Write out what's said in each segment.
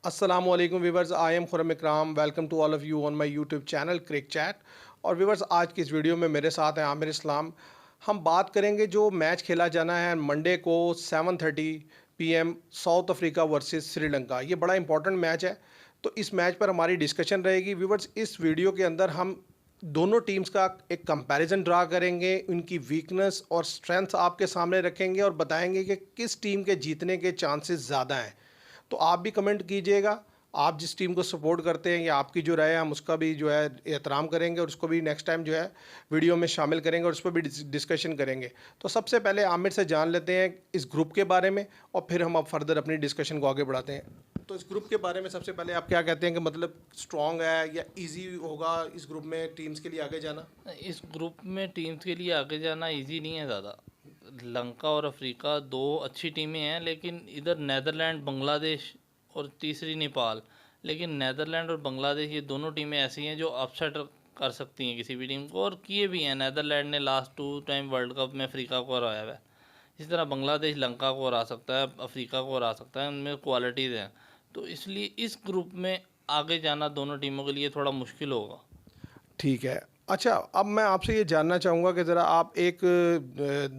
अस्सलामुअलैकुम viewers, I am Khurram Ikram. Welcome to all of you on my YouTube channel Cric Chat. और viewers, आज की इस वीडियो में मेरे साथ हैं आमिर इस्लाम। हम बात करेंगे जो मैच खेला जाना है मंडे को 7:30 PM, south Africa versus Sri Lanka. ये बड़ा इंपॉर्टेंट मैच है, तो इस मैच पर हमारी डिस्कशन रहेगी। व्यूवर्स, इस वीडियो के अंदर हम दोनों टीम्स का एक कंपैरिजन ड्रा करेंगे, उनकी वीकनेस और स्ट्रेंथ आपके सामने रखेंगे और बताएंगे कि किस टीम के जीतने के चांसेस ज़्यादा हैं। तो आप भी कमेंट कीजिएगा, आप जिस टीम को सपोर्ट करते हैं या आपकी जो राय है हम उसका भी जो है एहतराम करेंगे और उसको भी नेक्स्ट टाइम जो है वीडियो में शामिल करेंगे और उस पर भी डिस्कशन करेंगे। तो सबसे पहले आमिर से जान लेते हैं इस ग्रुप के बारे में और फिर हम अब फर्दर अपनी डिस्कशन को आगे बढ़ाते हैं। तो इस ग्रुप के बारे में सबसे पहले आप क्या कहते हैं कि मतलब स्ट्रॉन्ग है या इजी होगा इस ग्रुप में टीम्स के लिए आगे जाना? इस ग्रुप में टीम्स के लिए आगे जाना इजी नहीं है ज़्यादा। लंका और अफ्रीका दो अच्छी टीमें हैं, लेकिन इधर नेदरलैंड, बांग्लादेश और तीसरी नेपाल। लेकिन नेदरलैंड और बांग्लादेश ये दोनों टीमें ऐसी हैं जो अपसेट कर सकती हैं किसी भी टीम को, और किए भी हैं। नेदरलैंड ने लास्ट 2 टाइम वर्ल्ड कप में अफ्रीका को हराया हुआ है। इसी तरह बांग्लादेश लंका को हरा सकता है, अफ्रीका को हरा सकता है, उनमें क्वालिटीज़ हैं। तो इसलिए इस ग्रुप में आगे जाना दोनों टीमों के लिए थोड़ा मुश्किल होगा। ठीक है। अच्छा, अब मैं आपसे ये जानना चाहूँगा कि ज़रा आप एक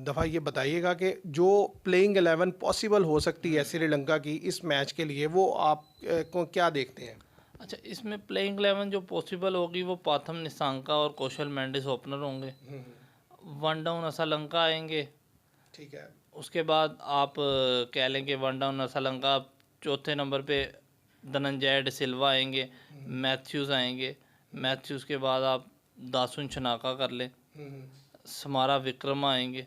दफ़ा ये बताइएगा कि जो प्लेइंग 11 पॉसिबल हो सकती है श्रीलंका की इस मैच के लिए, वो आप को क्या देखते हैं? अच्छा, इसमें प्लेइंग 11 जो पॉसिबल होगी वो पाथम निसांका और कौशल मेंडिस ओपनर होंगे। वन डाउन असलंका आएंगे। ठीक है। उसके बाद आप कह लें कि वन डाउन असलंका, चौथे नंबर पे धनंजय डि सिल्वा आएंगे, मैथ्यूज़ आएंगे। मैथ्यूज़ के बाद आप दासुन शनाका कर लें, समारा विक्रम आएंगे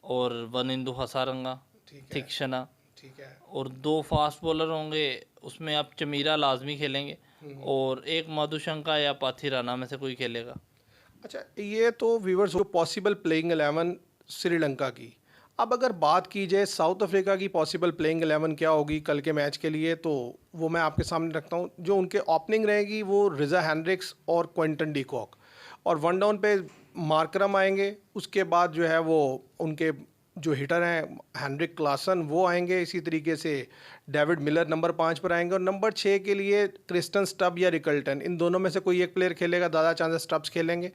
और वनिंदु हसारंगा, ठीक है। थिक्शना। ठीक है। और दो फास्ट बॉलर होंगे, उसमें आप चमीरा लाजमी खेलेंगे और एक मधुशंका या पाथिराना में से कोई खेलेगा। अच्छा, ये तो व्यूवर्स जो पॉसिबल प्लेइंग 11 श्रीलंका की। अब अगर बात की जाए साउथ अफ्रीका की पॉसिबल प्लेइंग 11 क्या होगी कल के मैच के लिए, तो वो मैं आपके सामने रखता हूँ। जो उनके ओपनिंग रहेगी वो रिजा हैंड्रिक्स और क्विंटन डी कॉक, और वन डाउन पे मार्करम आएंगे। उसके बाद जो है वो उनके जो हिटर हैं हैंड्रिक क्लासन वो आएंगे। इसी तरीके से डेविड मिलर नंबर 5 पर आएंगे और नंबर 6 के लिए क्रिस्टन स्टब या रिकल्टन, इन दोनों में से कोई एक प्लेयर खेलेगा, ज़्यादा चांसेस स्टब्स खेलेंगे।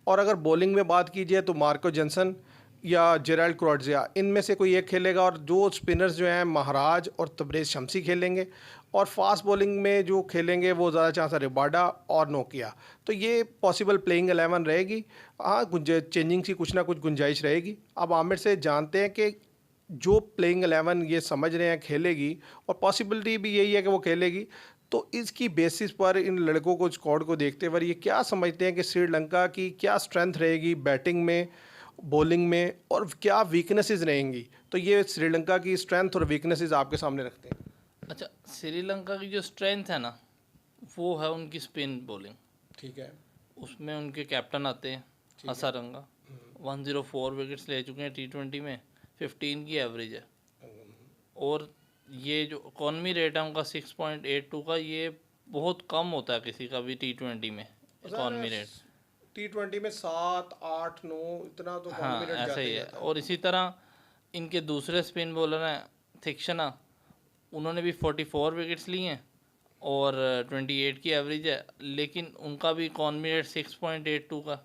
और अगर बॉलिंग में बात की जाए तो मार्को जेंसन या जेराल्ड क्रॉट्ज़िया, इनमें से कोई एक खेलेगा। और जो स्पिनर्स जो हैं महाराज और तबरेज़ शमसी खेलेंगे। और फास्ट बॉलिंग में जो खेलेंगे वो ज़्यादा चांस है रिबाडा और नोकिया। तो ये पॉसिबल प्लेइंग 11 रहेगी। हाँ, चेंजिंग की कुछ ना कुछ गुंजाइश रहेगी। अब आमिर से जानते हैं कि जो प्लेइंग 11 ये समझ रहे हैं खेलेगी और पॉसिबिलिटी भी यही है कि वो खेलेगी, तो इसकी बेसिस पर इन लड़कों को, स्क्वाड को देखते हुए ये क्या समझते हैं कि श्रीलंका की क्या स्ट्रेंथ रहेगी बैटिंग में, बॉलिंग में, और क्या वीकनेसेस रहेंगी? तो ये श्रीलंका की स्ट्रेंथ और वीकनेसेस आपके सामने रखते हैं। अच्छा, श्रीलंका की जो स्ट्रेंथ है ना, वो है उनकी स्पिन बॉलिंग। ठीक है। उसमें उनके कैप्टन आते हैं हसारंगा। 104 विकेट्स ले चुके हैं T20 में, 15 की एवरेज है। और ये जो इकॉनमी रेट है उनका 6.82 का, ये बहुत कम होता है किसी का भी T20 में इकॉनमी रेट। T20 में 7, 8, 9 इतना तो हाँ, कॉन्फिडेंट ऐसा जाता ही ही है। जाता है। और इसी तरह इनके दूसरे स्पिन बॉलर हैं थिक्शना, उन्होंने भी 44 विकेट्स लिए हैं और 28 की एवरेज है, लेकिन उनका भी इकॉनमी रेट 6.82 का।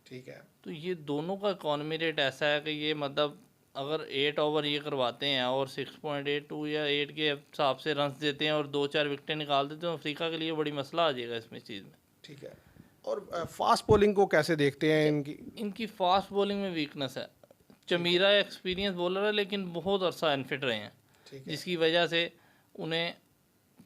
ठीक है। तो ये दोनों का इकॉनमी रेट ऐसा है कि ये मतलब अगर 8 ओवर ये करवाते हैं और 6.82 या 8 के हिसाब से रन्स देते हैं और 2-4 विकेटें निकाल देते हैं, तो अफ्रीका के लिए बड़ी मसला आ जाएगा इसमें चीज़ में। ठीक है। और फास्ट बॉलिंग को कैसे देखते हैं अच्छा, इनकी? इनकी फास्ट बॉलिंग में वीकनेस है। चमीरा एक्सपीरियंस बॉलर है, लेकिन बहुत अरसा अनफिट रहे हैं, ठीक है। जिसकी वजह से उन्हें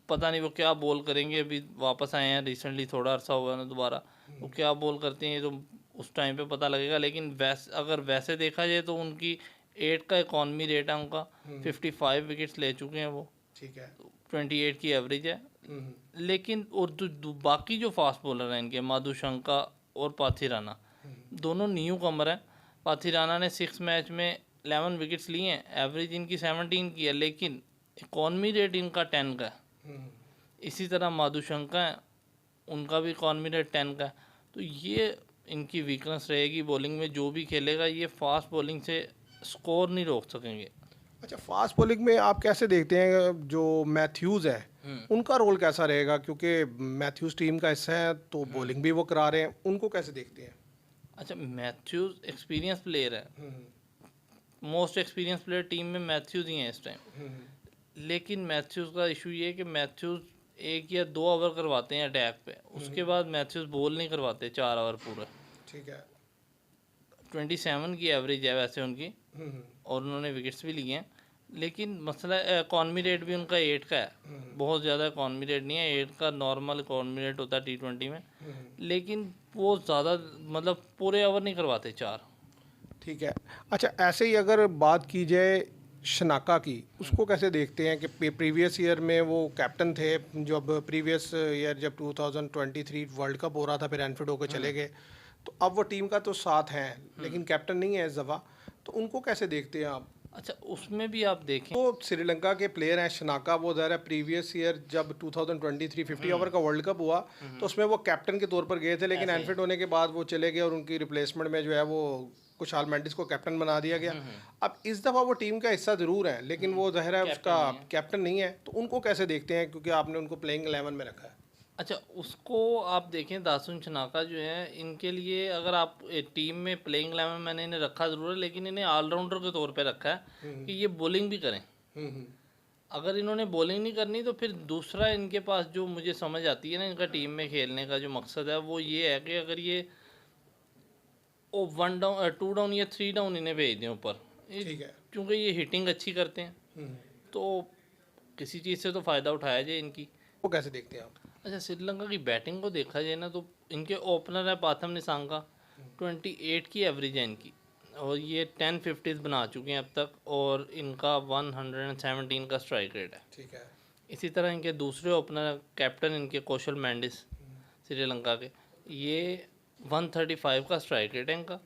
पता नहीं वो क्या बॉल करेंगे। अभी वापस आए हैं रिसेंटली, थोड़ा अरसा हुआ ना दोबारा, वो क्या बॉल करते हैं तो उस टाइम पे पता लगेगा। लेकिन अगर वैसे देखा जाए तो उनकी 8 का इकॉनमी रेट है उनका, 55 विकेट्स ले चुके हैं वो, ठीक है। 28 की एवरेज है। लेकिन और बाकी जो फास्ट बॉलर हैं इनके, माधुशंका और पाथिराना, दोनों न्यू कमर हैं। पाथिराना ने 6 मैच में 11 विकेट्स लिए हैं, एवरेज इनकी 17 की है, लेकिन इकॉनमी रेट इनका 10 का है। इसी तरह माधुशंका है, उनका भी इकॉनमी रेट 10 का है। तो ये इनकी वीकनेस रहेगी बॉलिंग में। जो भी खेलेगा ये फास्ट बॉलिंग से स्कोर नहीं रोक सकेंगे। अच्छा, फास्ट बॉलिंग में आप कैसे देखते हैं जो मैथ्यूज़ है उनका रोल कैसा रहेगा, क्योंकि मैथ्यूज़ टीम का हिस्सा है तो बॉलिंग भी वो करा रहे हैं, उनको कैसे देखते हैं? अच्छा, मैथ्यूज एक्सपीरियंस प्लेयर है, हम्म, मोस्ट एक्सपीरियंस प्लेयर टीम में मैथ्यूज ही हैं इस टाइम। लेकिन मैथ्यूज का इशू ये है कि मैथ्यूज 1 या 2 ओवर करवाते हैं अटैक पे, उसके बाद मैथ्यूज बॉल नहीं करवाते 4 ओवर पूरे। ठीक है। 27 की एवरेज है वैसे उनकी, हम्म, और उन्होंने विकेट्स भी लिए हैं। लेकिन मसला इकॉनमी रेट भी उनका 8 का है, बहुत ज़्यादा इकॉनमी रेट नहीं है, 8 का नॉर्मल इकॉनमी रेट होता है T20 में। लेकिन वो ज़्यादा मतलब पूरे ओवर नहीं करवाते 4। ठीक है। अच्छा, ऐसे ही अगर बात की जाए शनाका की, उसको कैसे देखते हैं कि प्रीवियस ईयर में वो कैप्टन थे, जब प्रीवियस ईयर जब 2023 वर्ल्ड कप हो रहा था फिर एनफील्ड होकर चले गए, तो अब वो टीम का तो साथ हैं लेकिन कैप्टन नहीं है इस दफ़ा, तो उनको कैसे देखते हैं आप? अच्छा, उसमें भी आप देखें। वो श्रीलंका के प्लेयर हैं शनाका, वो ज़रा प्रीवियस ईयर जब 2023 50 ओवर का वर्ल्ड कप हुआ तो उसमें वो कैप्टन के तौर पर गए थे, लेकिन ऐसे ही। एनफील्ड होने के बाद वो चले गए और उनकी रिप्लेसमेंट में जो है वो कुशाल मेंडिस को कैप्टन बना दिया गया। अब इस दफ़ा वो टीम का हिस्सा ज़रूर है लेकिन वो ज़ाहिर है कैप्टन उसका नहीं है। कैप्टन नहीं है, तो उनको कैसे देखते हैं क्योंकि आपने उनको प्लेइंग 11 में रखा है? अच्छा, उसको आप देखें, दासुन शनाका जो है, इनके लिए अगर आप टीम में प्लेइंग 11 मैंने इन्हें रखा ज़रूर है, लेकिन इन्हें ऑलराउंडर के तौर पे रखा है कि ये बॉलिंग भी करें। हम्म, अगर इन्होंने बॉलिंग नहीं करनी तो फिर दूसरा इनके पास जो मुझे समझ आती है ना, इनका टीम में खेलने का जो मकसद है वो ये है कि अगर ये ओ 1 डाउन 2 डाउन या 3 डाउन इन्हें भेज दें ऊपर, ठीक है। क्योंकि ये हिटिंग अच्छी करते हैं, हम्म, तो किसी चीज़ से तो फ़ायदा उठाया जाए इनकी। वो कैसे देखते हैं आप? अच्छा, श्रीलंका की बैटिंग को देखा जाए ना, तो इनके ओपनर है पाथम निसांगा, 28 की एवरेज है इनकी, और ये 10 50s बना चुके हैं अब तक, और इनका 117 का स्ट्राइक रेट है। ठीक है। इसी तरह इनके दूसरे ओपनर कैप्टन इनके कौशल मेंडिस श्रीलंका के, ये 135 का स्ट्राइक रेट है इनका।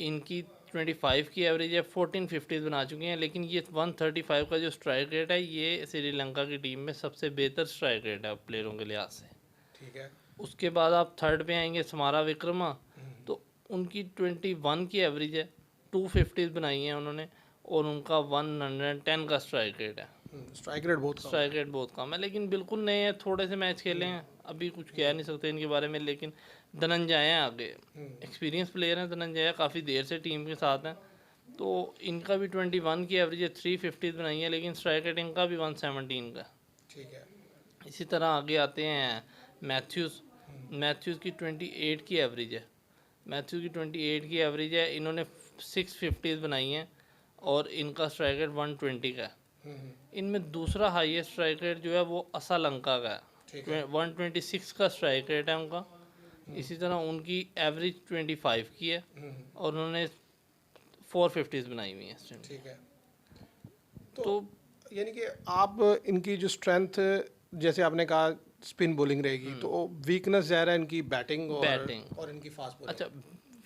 इनकी 25 की एवरेज है, 14 50s बना चुके हैं, लेकिन ये 135 का जो स्ट्राइक रेट है ये श्रीलंका की टीम में सबसे बेहतर स्ट्राइक रेट है प्लेयरों के लिहाज से। ठीक है। उसके बाद आप थर्ड पे आएंगे समारा विक्रमा, तो उनकी 21 की एवरेज है, 2 50s बनाई हैं उन्होंने, और उनका 110 का स्ट्राइक रेट है। स्ट्राइक रेट बहुत कम है। स्ट्राइक रेट बहुत कम है, लेकिन बिल्कुल नए हैं, थोड़े से मैच खेले हैं, अभी कुछ कह नहीं सकते इनके बारे में। लेकिन धनंजय हैं आगे, एक्सपीरियंस प्लेयर हैं धनंजय, काफ़ी देर से टीम के साथ हैं, तो इनका भी 21 की एवरेज है, 3 50s बनाई है, लेकिन स्ट्राइक रेट इनका भी 117 का है। ठीक है। इसी तरह आगे आते हैं मैथ्यूज़। मैथ्यूज़ की 28 की एवरेज है, मैथ्यूज़ की 28 की एवरेज है, इन्होंने 6 50s बनाई हैं, और इनका स्ट्राइक रेट 120 का है। इनमें दूसरा हाईएस्ट स्ट्राइक रेट जो है वो असलंका का ठीक है, 126 का स्ट्राइक रेट है उनका। इसी तरह उनकी एवरेज 25 की है, और उन्होंने 4 50s बनाई हुई हैं इस टाइम। ठीक है। तो यानी कि आप इनकी जो स्ट्रेंथ, जैसे आपने कहा स्पिन बॉलिंग रहेगी, तो वीकनेस ज़्यादा है इनकी बैटिंग बैटिंग, और इनकी फास्ट बॉलिंग। अच्छा,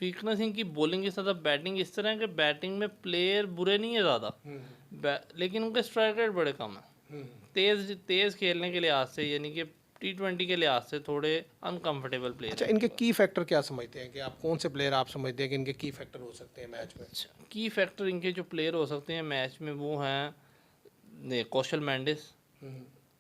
वीकनेस इनकी बॉलिंग के साथ बैटिंग इस तरह है कि बैटिंग में प्लेयर बुरे नहीं है ज़्यादा, लेकिन उनके स्ट्राइक रेट बड़े कम है। तेज़ खेलने के लिहाज से, यानी कि T20 के लिहाज से थोड़े अनकंफर्टेबल प्लेयर। अच्छा, इनके की फैक्टर क्या समझते हैं कि आप कौन से प्लेयर आप समझते हैं कि इनके की फैक्टर हो सकते हैं मैच में? अच्छा, की फैक्टर इनके जो प्लेयर हो सकते हैं मैच में वो हैं कौशल मेंडिस,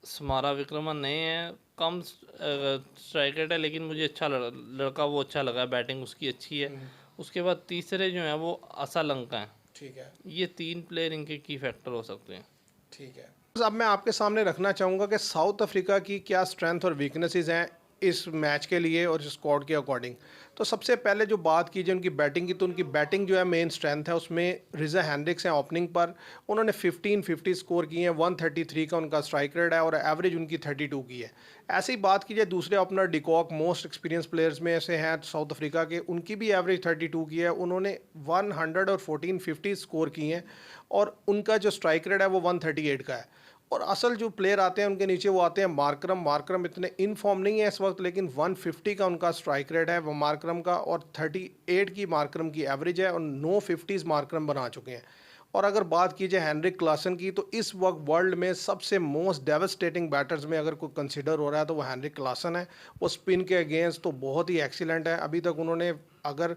समारा विक्रमा नए हैं, कम स्ट्राइक रेट है, लेकिन मुझे अच्छा लड़का वो अच्छा लगा, बैटिंग उसकी अच्छी है। उसके बाद तीसरे जो हैं वो असलंका हैं। ठीक है। ये 3 प्लेयर इनके की फैक्टर हो सकते हैं। ठीक है। अब मैं आपके सामने रखना चाहूँगा कि साउथ अफ्रीका की क्या स्ट्रेंथ और वीकनेसेस हैं इस मैच के लिए और इस स्क्वाड के अकॉर्डिंग। तो सबसे पहले जो बात की जाए उनकी बैटिंग की, तो उनकी बैटिंग जो है मेन स्ट्रेंथ है, उसमें रिजा हैंड्रिक्स हैं ओपनिंग पर, उन्होंने 15 50 स्कोर किए हैं, 133 का उनका स्ट्राइक रेट है और एवरेज उनकी 32 की है। ऐसी ही बात की जाए दूसरे opener de Kock, most experience players में से हैं साउथ अफ्रीका के, उनकी भी एवरेज 32 की है, उन्होंने 114 50 स्कोर किए हैं और उनका जो स्ट्राइक रेट है वो 138 का है। और असल जो प्लेयर आते हैं उनके नीचे वो आते हैं मार्करम इतने इन फॉर्म नहीं है इस वक्त, लेकिन 150 का उनका स्ट्राइक रेट है वो मार्करम का, और 38 की मार्करम की एवरेज है, और 9 50s मार्करम बना चुके हैं। और अगर बात की जाए हेनरिक क्लासन की, तो इस वक्त वर्ल्ड में सबसे मोस्ट डेवस्टेटिंग बैटर्स में अगर कोई कंसिडर हो रहा है तो वो हेनरिक क्लासन है। वो स्पिन के अगेंस्ट तो बहुत ही एक्सीलेंट है। अभी तक उन्होंने अगर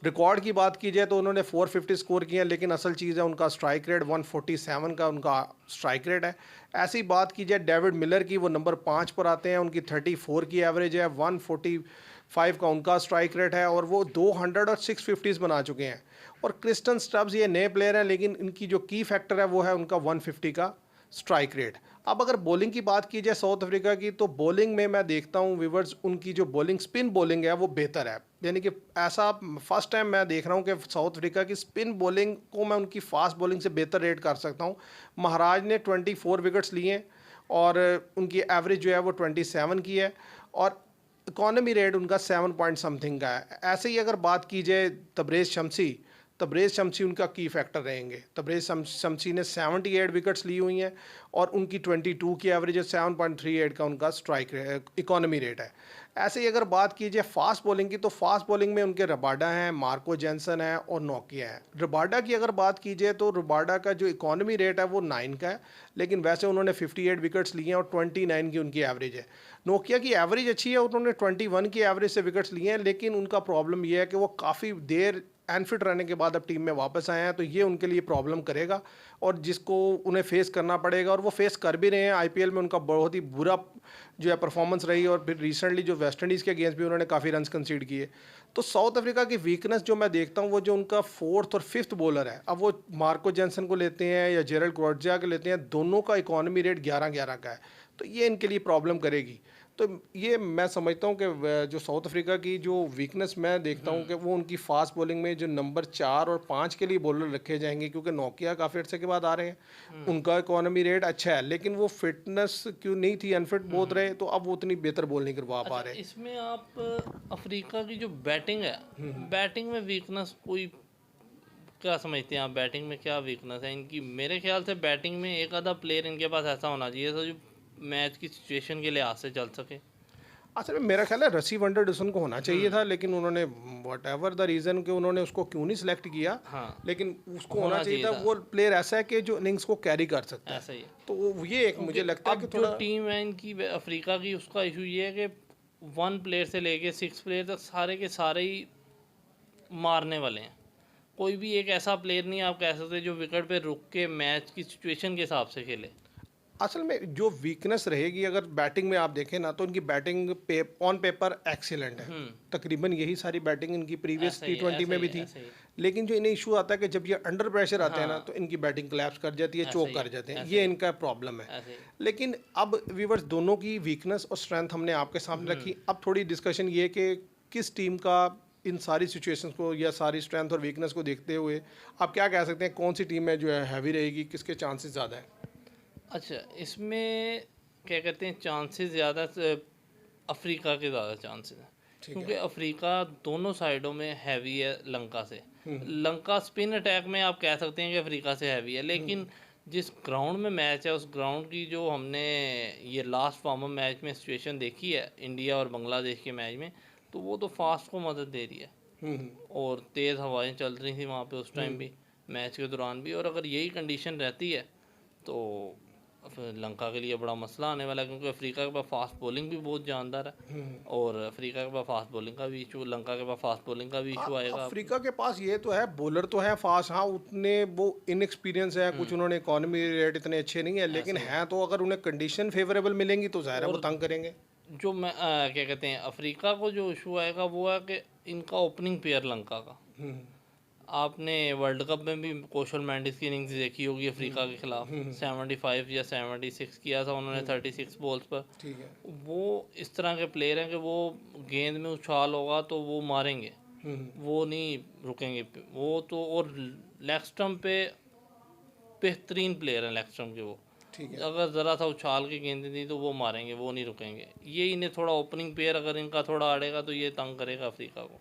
रिकॉर्ड की बात की जाए तो उन्होंने 450 स्कोर किए हैं, लेकिन असल चीज़ है उनका स्ट्राइक रेट 147 का उनका स्ट्राइक रेट है। ऐसी बात की जाए डेविड मिलर की, वो नंबर 5 पर आते हैं, उनकी 34 की एवरेज है, 145 का उनका स्ट्राइक रेट है और वो 200 और 650 बना चुके हैं। और क्रिस्टन स्टब्स ये नए प्लेयर हैं, लेकिन इनकी जो की फैक्टर है वो है उनका 150 का स्ट्राइक रेट। अब अगर बॉलिंग की बात की जाए साउथ अफ्रीका की, तो बॉलिंग में मैं देखता हूँ विवर्स, उनकी जो बॉलिंग स्पिन बॉलिंग है वो बेहतर है। यानी कि ऐसा फर्स्ट टाइम मैं देख रहा हूँ कि साउथ अफ्रीका की स्पिन बॉलिंग को मैं उनकी फास्ट बॉलिंग से बेहतर रेट कर सकता हूँ। महाराज ने 24 विकेट्स लिए और उनकी एवरेज जो है वो 27 की है और इकॉनमी रेट उनका 7 पॉइंट समथिंग का है। ऐसे ही अगर बात की जाए तबरेज़ शमसी उनका की फैक्टर रहेंगे। तबरेज़ शमसी ने 78 विकेट्स ली हुई हैं और उनकी 22 की एवरेज है, 7.38 का उनका स्ट्राइक इकॉनमी रेट है। ऐसे ही अगर बात की जाए फास्ट बॉलिंग की, तो फास्ट बॉलिंग में उनके रबाडा हैं, मार्को जेंसन है और नोकिया है। रबाडा की अगर बात की जाए तो रबाडा का जो इकॉनमी रेट है वो 9 का है, लेकिन वैसे उन्होंने 58 विकेट्स लिए हैं और 29 की उनकी एवरेज है। नोकिया की एवरेज अच्छी है, उन्होंने 21 की एवरेज से विकेट्स लिए हैं, लेकिन उनका प्रॉब्लम ये है कि वो काफ़ी देर अनफिट रहने के बाद अब टीम में वापस आए हैं, तो ये उनके लिए प्रॉब्लम करेगा और जिसको उन्हें फेस करना पड़ेगा और वो फेस कर भी रहे हैं। आईपीएल में उनका बहुत ही बुरा जो है परफॉर्मेंस रही और फिर रिसेंटली जो वेस्ट इंडीज़ के अगेंस्ट भी उन्होंने काफ़ी रन्स कंसीड किए। तो साउथ अफ्रीका की वीकनेस जो मैं देखता हूँ वो जो उनका 4th और 5th बॉलर है, अब वो मार्को जेंसन को लेते हैं या जेरल्ड क्रॉटज़ा को लेते हैं, दोनों का इकॉनमी रेट 11-11 का है, तो ये इनके लिए प्रॉब्लम करेगी। तो ये मैं समझता हूँ कि जो साउथ अफ्रीका की जो वीकनेस मैं देखता हूँ कि वो उनकी फास्ट बॉलिंग में जो नंबर 4 और 5 के लिए बॉलर रखे जाएंगे, क्योंकि नोकिया काफ़ी अर्से के बाद आ रहे हैं, उनका इकोनॉमी रेट अच्छा है, लेकिन वो फिटनेस क्यों नहीं थी, अनफिट बहुत रहे, तो अब वो उतनी बेहतर बॉल नहीं करवा पा रहे। इसमें आप अफ्रीका की जो बैटिंग है, बैटिंग में वीकनेस कोई क्या समझते हैं आप? बैटिंग में क्या वीकनेस है इनकी? मेरे ख्याल से बैटिंग में एक आधा प्लेयर इनके पास ऐसा होना चाहिए था जो मैच की सिचुएशन के लिहाज से चल सके। असल में मेरा ख्याल है रसी वंडरडसन को होना चाहिए था, लेकिन उन्होंने वट एवर द रीज़न कि उन्होंने उसको क्यों नहीं सेलेक्ट किया, हाँ, लेकिन उसको होना चाहिए था। वो प्लेयर ऐसा है कि जो इनिंग्स को कैरी कर सकता है, ऐसा ही है। तो ये एक मुझे लगता है अब कि जो थोड़ा टीम है इनकी अफ्रीका की, उसका इशू ये है कि 1 प्लेयर से लेके 6 प्लेयर तक सारे के सारे ही मारने वाले हैं। कोई भी एक ऐसा प्लेयर नहीं आप कह सकते जो विकेट पे रुक के मैच की सिचुएशन के हिसाब से खेले। असल में जो वीकनेस रहेगी अगर बैटिंग में आप देखें ना, तो इनकी बैटिंग ऑन पेपर एक्सीलेंट है, तकरीबन यही सारी बैटिंग इनकी प्रीवियस ऐसा ही है, T20 में भी थी। ऐसा ही है, लेकिन जो इन्हें इशू आता है कि जब ये अंडर प्रेशर आते हैं ना, हाँ, तो इनकी बैटिंग कोलैप्स कर जाती है, ऐसा चोक ही कर है, जाते हैं, ऐसा ये ही इनका प्रॉब्लम है। ऐसा ही। लेकिन अब व्यूवर्स दोनों की वीकनेस और स्ट्रेंथ हमने आपके सामने रखी। अब थोड़ी डिस्कशन ये कि किस टीम का इन सारी सिचुएशंस को या सारी स्ट्रेंथ और वीकनेस को देखते हुए आप क्या कह सकते हैं, कौन सी टीम है जो है हैवी रहेगी, किसके चांसेस ज़्यादा है? अच्छा, इसमें क्या कहते हैं, चांसेस ज़्यादा अफ्रीका के ज़्यादा चांसेस हैं, क्योंकि अफ्रीका दोनों साइडों में हैवी है लंका से। लंका स्पिन अटैक में आप कह सकते हैं कि अफ्रीका से हैवी है, लेकिन जिस ग्राउंड में मैच है उस ग्राउंड की जो हमने ये लास्ट वार्म अप मैच में सिचुएशन देखी है इंडिया और बांग्लादेश के मैच में, तो वो तो फास्ट को मदद दे रही है और तेज़ हवाएं चल रही थी वहाँ पे उस टाइम भी, मैच के दौरान भी। और अगर यही कंडीशन रहती है तो फिर लंका के लिए बड़ा मसला आने वाला है, क्योंकि अफ्रीका के पास फास्ट बॉलिंग भी बहुत जानदार है और अफ्रीका के पास फास्ट बॉलिंग का भी इशू, लंका के पास फास्ट बॉलिंग का भी इशू आएगा। अफ्रीका के पास ये तो है, बॉलर तो है फास्ट, हाँ उतने वो इनएक्सपीरियंस है, कुछ उन्होंने इकोनॉमी रेट इतने अच्छे नहीं है, लेकिन हैं तो अगर उन्हें कंडीशन फेवरेबल मिलेंगी तो ज़ाहिर है वो तंग करेंगे। जो मैं क्या कहते हैं, अफ्रीका को जो इशू आएगा वो है कि इनका ओपनिंग पेयर लंका का। आपने वर्ल्ड कप में भी कौशल मेंडिस की इनिंग्स देखी होगी अफ्रीका के खिलाफ, 75 या 76 किया था उन्होंने 36 बॉल्स पर। ठीक है। वो इस तरह के प्लेयर हैं कि वो गेंद में उछाल होगा तो वो मारेंगे, वो नहीं रुकेंगे वो तो। और लेग स्टम्प पे बेहतरीन प्लेयर हैं लेग स्टम्प के वो, ठीक है। अगर ज़रा सा उछाल के गेंद दी तो वो मारेंगे, वो नहीं रुकेंगे। ये इन्हें थोड़ा ओपनिंग पेयर अगर इनका थोड़ा अड़ेगा तो ये तंग करेगा अफ्रीका को।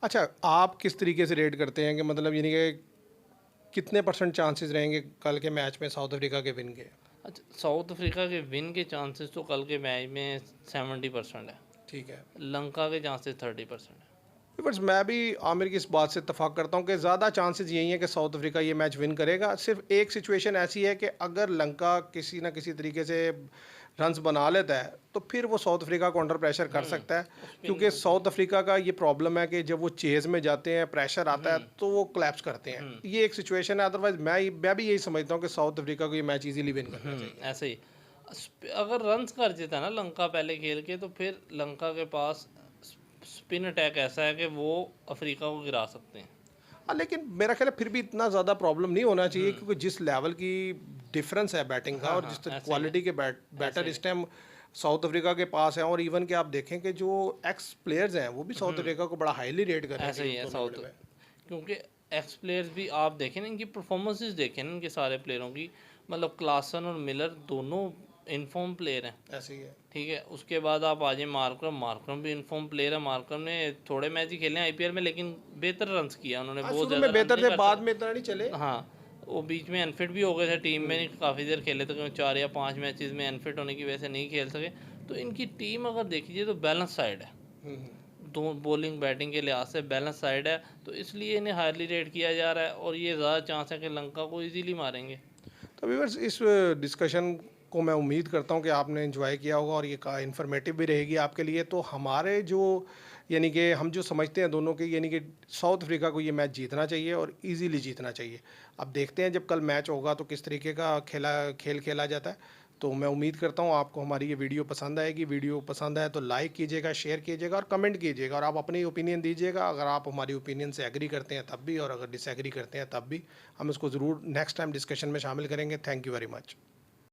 अच्छा, आप किस तरीके से रेट करते हैं कि मतलब यानी कि कितने % चांसेस रहेंगे कल के मैच में साउथ अफ्रीका के विन के? अच्छा, साउथ अफ्रीका के विन के चांसेस तो कल के मैच में 70% है, ठीक है। लंका के चांसेस 30% है। बस मैं भी आमिर की इस बात से इत्तेफाक करता हूँ कि ज़्यादा चांसेस यही हैं कि साउथ अफ्रीका ये मैच विन करेगा। सिर्फ एक सिचुएशन ऐसी है कि अगर लंका किसी ना किसी तरीके से रन्स बना लेता है तो फिर वो साउथ अफ्रीका को अंडर प्रेशर कर सकता है, क्योंकि साउथ अफ्रीका का ये प्रॉब्लम है कि जब वो चेज में जाते हैं, प्रेशर आता है तो वो क्लैप्स करते हैं। ये एक सिचुएशन है, अदरवाइज मैं भी यही समझता हूँ कि साउथ अफ्रीका को ये मैच इजीली विन करना चाहिए। ऐसे ही अगर रन्स कर देता ना लंका पहले खेल के, तो फिर लंका के पास स्पिन अटैक ऐसा है कि वो अफ्रीका को गिरा सकते हैं। हाँ, लेकिन मेरा ख्याल है फिर भी इतना ज़्यादा प्रॉब्लम नहीं होना चाहिए, क्योंकि जिस लेवल की डिफरेंस है बैटिंग का, हाँ, और हाँ, जिस ऐसे ही क्वालिटी के बैटर इस टाइम साउथ अफ्रीका के पास हैं, और इवन कि आप देखें कि जो एक्स प्लेयर्स हैं वो भी साउथ अफ्रीका को बड़ा हाईली रेट कर रहे ऐसे ही है हैं साउथ, टूर्नामेंट में। क्योंकि एक्स प्लेयर्स भी आप देखें ना, इनकी परफॉर्मेंसेस देखें ना इनके सारे प्लेयरों की, मतलब क्लासन और मिलर दोनों इनफॉर्म प्लेयर हैं। ऐसे ही है। ठीक है, उसके बाद आप आ जाए मार्करम, मार्करम भी इनफॉर्म प्लेयर है। मार्करम ने थोड़े मैच ही खेले हैं आईपीएल में, लेकिन बेहतर रन्स किया उन्होंने, हाँ, बहुत शुरू ज़्यादा में रन बेहतर नहीं थे, कर बाद सके। में इतना नहीं चले। हाँ, वो बीच में अनफिट भी हो गए थे, टीम में काफ़ी देर खेले थे, क्योंकि 4 या 5 मैचेस में अनफिट होने की वजह से नहीं खेल सके। तो इनकी टीम अगर देखिए तो बैलेंस साइड है, दो बॉलिंग बैटिंग के लिहाज से बैलेंस साइड है, तो इसलिए इन्हें हाईली रेट किया जा रहा है, और ये ज़्यादा चांस है कि लंका को इजीली मारेंगे। तो व्यूअर्स, इस डिस्कशन को मैं उम्मीद करता हूँ कि आपने एंजॉय किया होगा, और ये इन्फॉर्मेटिव भी रहेगी आपके लिए। तो हमारे जो यानी कि हम जो समझते हैं दोनों के, यानी कि साउथ अफ्रीका को ये मैच जीतना चाहिए और इजीली जीतना चाहिए। अब देखते हैं जब कल मैच होगा तो किस तरीके का खेल खेला जाता है। तो मैं उम्मीद करता हूँ आपको हमारी ये वीडियो पसंद आएगी। वीडियो पसंद आए तो लाइक कीजिएगा, शेयर कीजिएगा और कमेंट कीजिएगा, और आप अपनी ओपिनियन दीजिएगा। अगर आप हमारी ओपिनियन से एग्री करते हैं तब भी, और अगर डिसएग्री करते हैं तब भी, हम इसको ज़रूर नेक्स्ट टाइम डिस्कशन में शामिल करेंगे। Thank you very much.